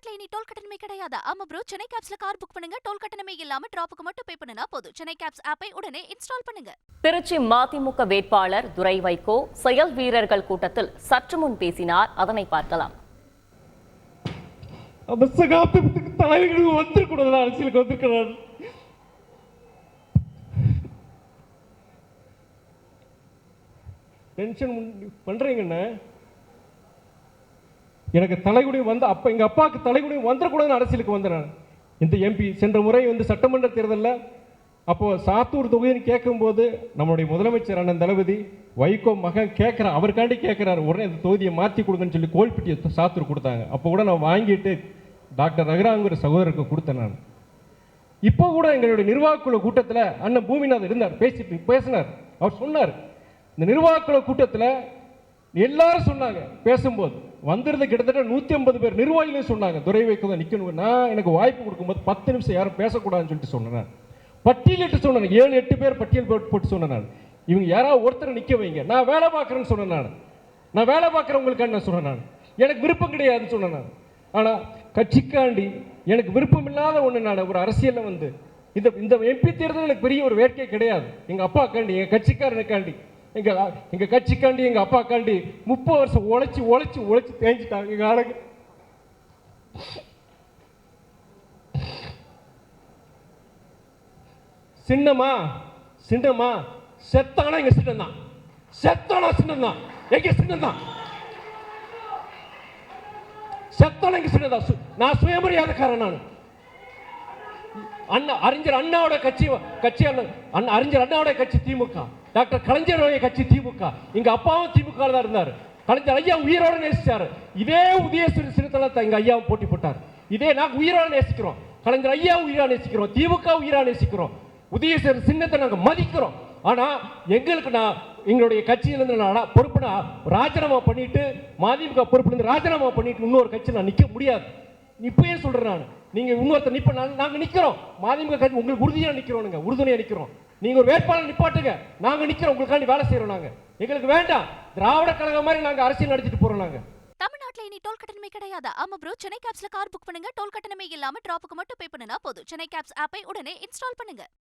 தமிழ்நாட்டுல இனி டோல் கட்டணமே கிடையாது. ஆமா ப்ரோ, சென்னை கேப்ஸ்ல கார் புக் பண்ணுங்க, டோல் கட்டணமே இல்லாம டிராப்புக்கு மட்டும் பே பண்ணுனா போதும். சென்னை கேப்ஸ் ஆப்பை உடனே இன்ஸ்டால் பண்ணுங்க. திருச்சி மதிமுக வேட்பாளர் துரை வைகோ செயல் வீரர்கள் கூட்டத்தில் சற்று முன் பேசினார். அதனை பார்க்கலாம். தலைவர்கள் வந்துருக்கூடாது, அரசியலுக்கு வந்திருக்கிறார். டென்ஷன் பண்றீங்கண்ணே. எனக்கு தலைகுடி வந்து அப்ப எங்க அப்பாவுக்கு தலைகுடி வந்துடக்கூடாதுன்னு அரசியலுக்கு வந்தேன். இந்த எம்பி சென்ற முறை வந்து சட்டமன்ற தேர்தலில் அப்போ சாத்தூர் தொகுதின்னு கேட்கும்போது நம்மளுடைய முதலமைச்சர் அண்ணன் தளபதி வைகோ மகன் கேட்குறார், அவருக்காண்டி கேட்குறாரு, உடனே அந்த தொகுதியை மாற்றி கொடுங்கன்னு சொல்லி கோல்பட்டியை சாத்தூர் கொடுத்தாங்க. அப்போ கூட நான் வாங்கிட்டு டாக்டர் ரகுராங்கிற சகோதரருக்கு கொடுத்தேன். நான் இப்போ கூட எங்களுடைய நிர்வாகக்குழு கூட்டத்தில் அண்ணன் பூமிநாதன் இருந்தார், பேசினார். அவர் சொன்னார், இந்த நிர்வாகக்குழு கூட்டத்தில் எல்லாரும் சொன்னாங்க, பேசும்போது வந்துருது கிட்டத்தட்ட 150 பேர் நிர்வாகிகளும் சொன்னாங்க துரை வைகோ தான் நிற்கணும். நான் எனக்கு வாய்ப்பு கொடுக்கும்போது 10 நிமிஷம் யாரும் பேசக்கூடாதுன்னு சொல்லிட்டு சொன்னேன். பட்டியலிட்டு சொன்னேன், 7-8 பேர் பட்டியல் போட்டு சொன்னேன். இவங்க யாராவது ஒருத்தர் நிற்க வைங்க, நான் வேலை பார்க்குறேன்னு சொன்னேன். நான் வேலை பார்க்குறவங்களுக்கு என்ன சொன்னேன், எனக்கு விருப்பம் கிடையாதுன்னு சொன்னேன். ஆனால் கட்சிக்காண்டி எனக்கு விருப்பம் இல்லாத ஒன்று, நான் ஒரு அரசியலில் வந்து இந்த எம்பி தேர்தல் எனக்கு பெரிய ஒரு வேட்கை கிடையாது. எங்கள் அப்பாக்காண்டி, எங்கள் கட்சிக்காரனுக்காண்டி, எங்க கட்சிக்காண்டி, எங்க அப்பாக்காண்டி 30 வருஷம் உழைச்சி தேஞ்சிட்டாங்க எங்க ஆளுங்க. சின்னமா செத்தானா எங்க சின்னம் தான், செத்தானா சின்னம் தான், எங்க சின்னம் தான், செத்தானா எங்க சின்னம் தான். நான் சுயமரியாதைக்காரன். நான் அறிஞர் அண்ணாவோட கட்சி அறிஞர் அண்ணாவோட கட்சி திமுக, டாக்டர் கலைஞருடைய கட்சி திமுக, எங்க அப்பாவும் திமுக தான் இருந்தார். கலைஞர் ஐயா உயிரோட நேசிச்சாரு. இதே உதயசூரி சின்னத்தில் எங்க ஐயாவும் போட்டி போட்டார். இதே நாங்கள் உயிரோட நேசிக்கிறோம், கலைஞர் ஐயா உயிரா நேசிக்கிறோம், திமுக உயிரா நேசிக்கிறோம், உதயசூரி சின்னத்தை நாங்கள் மதிக்கிறோம். ஆனா எங்களுக்கு எங்களுடைய கட்சியிலிருந்து நான் பொறுப்பு ராஜினாமா பண்ணிட்டு, மதிமுக பொறுப்புலேருந்து ராஜினாமா பண்ணிட்டு இன்னொரு கட்சி நான் நிற்க முடியாது. இப்பயே சொல்றேன், நான் நீங்க இன்னொருத்தர் நிப்ப, நாங்க நிக்கிறோம், மதிமுக கட்சி உங்களுக்கு உறுதியா நிக்கிறோம், உறுதுணையா நிக்கிறோம். நீங்க ஒரு வேட்பாளர் நிப்பாட்டுங்க, நாங்க நிக்கிறோம், உங்களுக்காண்டி வேலை செய்யறோம். நாங்க எங்களுக்கு வேண்டாம் திராவிட கழகம் மாதிரி நாங்க அரசியல் நடத்திட்டு போறோம். நாங்க தமிழ்நாட்டுல இனி டோல் கட்டணமே கிடையாது. ஆமா ப்ரோ, சென்னை கேப்ஸ்ல கார் புக் பண்ணுங்க, டோல் கட்டணமே இல்லாம டிராப்புக்கு மட்டும் பே பண்ணுனா போதும். சென்னை கேப்ஸ் ஆப்பை உடனே இன்ஸ்டால் பண்ணுங்க.